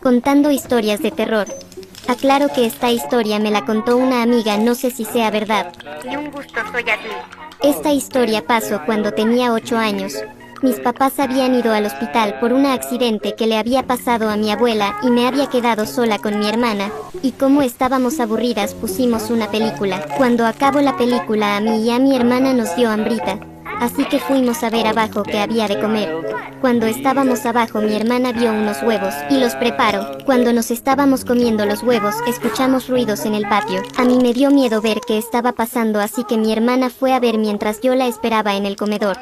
Contando historias de terror. Aclaro que esta historia me la contó una amiga, no sé si sea verdad. Y un gusto, soy Ashley. Esta historia pasó cuando tenía 8 años. Mis papás habían ido al hospital por un accidente que le había pasado a mi abuela y me había quedado sola con mi hermana, y como estábamos aburridas pusimos una película. Cuando acabó la película a mí y a mi hermana nos dio hambrita, así que fuimos a ver abajo qué había de comer. Cuando estábamos abajo mi hermana vio unos huevos y los preparó. Cuando nos estábamos comiendo los huevos escuchamos ruidos en el patio. A mí me dio miedo ver qué estaba pasando, así que mi hermana fue a ver mientras yo la esperaba en el comedor.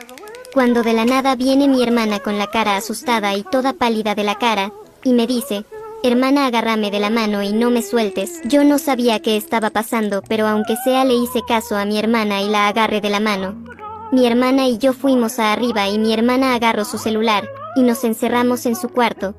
Cuando de la nada viene mi hermana con la cara asustada y toda pálida de la cara, y me dice: hermana, agárrame de la mano y no me sueltes. Yo no sabía qué estaba pasando, pero aunque sea le hice caso a mi hermana y la agarré de la mano. Mi hermana y yo fuimos a arriba y mi hermana agarró su celular, y nos encerramos en su cuarto.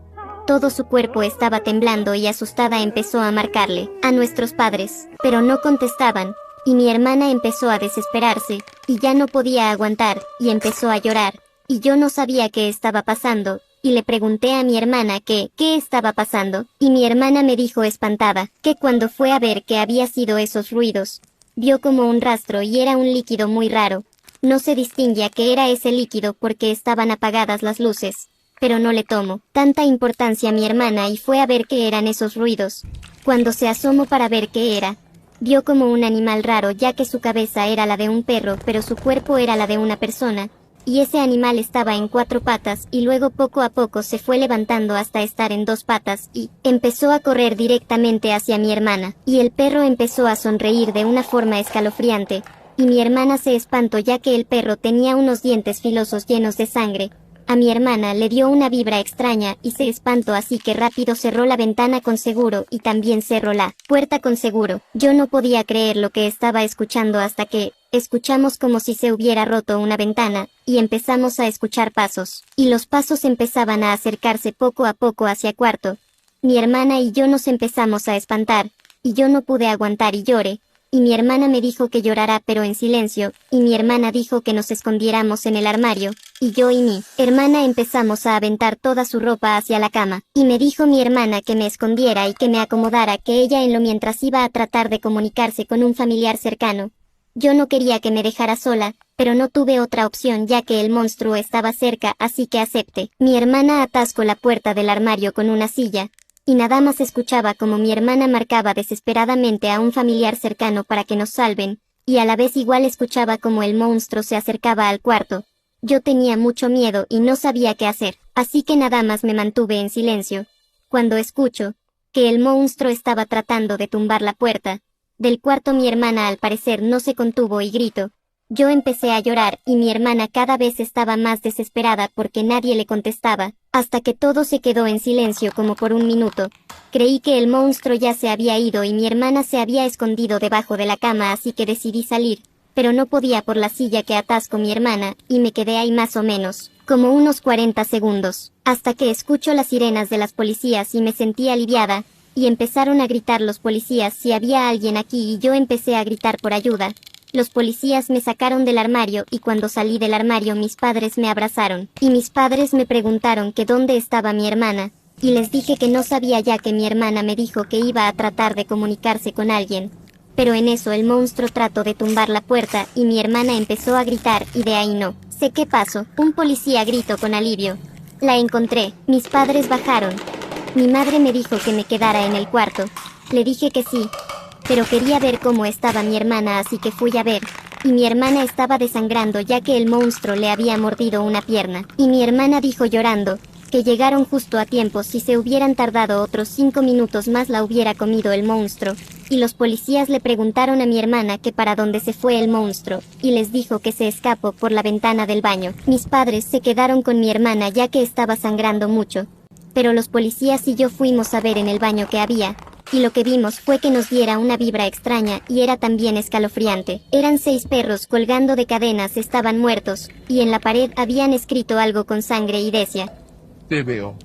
Todo su cuerpo estaba temblando y asustada empezó a marcarle a nuestros padres, pero no contestaban. Y mi hermana empezó a desesperarse, y ya no podía aguantar, y empezó a llorar, y yo no sabía qué estaba pasando, y le pregunté a mi hermana qué estaba pasando, y mi hermana me dijo espantada, que cuando fue a ver qué había sido esos ruidos, vio como un rastro y era un líquido muy raro. No se distinguía qué era ese líquido porque estaban apagadas las luces, pero no le tomó tanta importancia a mi hermana y fue a ver qué eran esos ruidos. Cuando se asomó para ver qué era, vio como un animal raro, ya que su cabeza era la de un perro pero su cuerpo era la de una persona, y ese animal estaba en 4 patas y luego poco a poco se fue levantando hasta estar en 2 patas y empezó a correr directamente hacia mi hermana, y el perro empezó a sonreír de una forma escalofriante, y mi hermana se espantó ya que el perro tenía unos dientes filosos llenos de sangre. A mi hermana le dio una vibra extraña y se espantó, así que rápido cerró la ventana con seguro y también cerró la puerta con seguro. Yo no podía creer lo que estaba escuchando hasta que escuchamos como si se hubiera roto una ventana, y empezamos a escuchar pasos, y los pasos empezaban a acercarse poco a poco hacia el cuarto. Mi hermana y yo nos empezamos a espantar, y yo no pude aguantar y lloré. Y mi hermana me dijo que llorara pero en silencio, y mi hermana dijo que nos escondiéramos en el armario, y yo y mi hermana empezamos a aventar toda su ropa hacia la cama, y me dijo mi hermana que me escondiera y que me acomodara, que ella en lo mientras iba a tratar de comunicarse con un familiar cercano. Yo no quería que me dejara sola, pero no tuve otra opción ya que el monstruo estaba cerca, así que acepté. Mi hermana atascó la puerta del armario con una silla, y nada más escuchaba como mi hermana marcaba desesperadamente a un familiar cercano para que nos salven, y a la vez igual escuchaba como el monstruo se acercaba al cuarto. Yo tenía mucho miedo y no sabía qué hacer, así que nada más me mantuve en silencio. Cuando escucho que el monstruo estaba tratando de tumbar la puerta del cuarto, mi hermana al parecer no se contuvo y gritó. Yo empecé a llorar y mi hermana cada vez estaba más desesperada porque nadie le contestaba, hasta que todo se quedó en silencio como por un minuto. Creí que el monstruo ya se había ido y mi hermana se había escondido debajo de la cama, así que decidí salir, pero no podía por la silla que atascó mi hermana, y me quedé ahí más o menos, como unos 40 segundos, hasta que escucho las sirenas de las policías y me sentí aliviada, y empezaron a gritar los policías si había alguien aquí y yo empecé a gritar por ayuda. Los policías me sacaron del armario y cuando salí del armario mis padres me abrazaron, y mis padres me preguntaron que dónde estaba mi hermana, y les dije que no sabía ya que mi hermana me dijo que iba a tratar de comunicarse con alguien. Pero en eso el monstruo trató de tumbar la puerta y mi hermana empezó a gritar y de ahí no sé qué pasó. Un policía gritó con alivio. La encontré. Mis padres bajaron. Mi madre me dijo que me quedara en el cuarto. Le dije que sí, pero quería ver cómo estaba mi hermana, así que fui a ver, y mi hermana estaba desangrando ya que el monstruo le había mordido una pierna, y mi hermana dijo llorando que llegaron justo a tiempo, si se hubieran tardado otros 5 minutos más la hubiera comido el monstruo, y los policías le preguntaron a mi hermana que para dónde se fue el monstruo, y les dijo que se escapó por la ventana del baño. Mis padres se quedaron con mi hermana ya que estaba sangrando mucho, pero los policías y yo fuimos a ver en el baño que había, y lo que vimos fue que nos diera una vibra extraña y era también escalofriante. Eran 6 perros colgando de cadenas, estaban muertos, y en la pared habían escrito algo con sangre y decía: Te veo.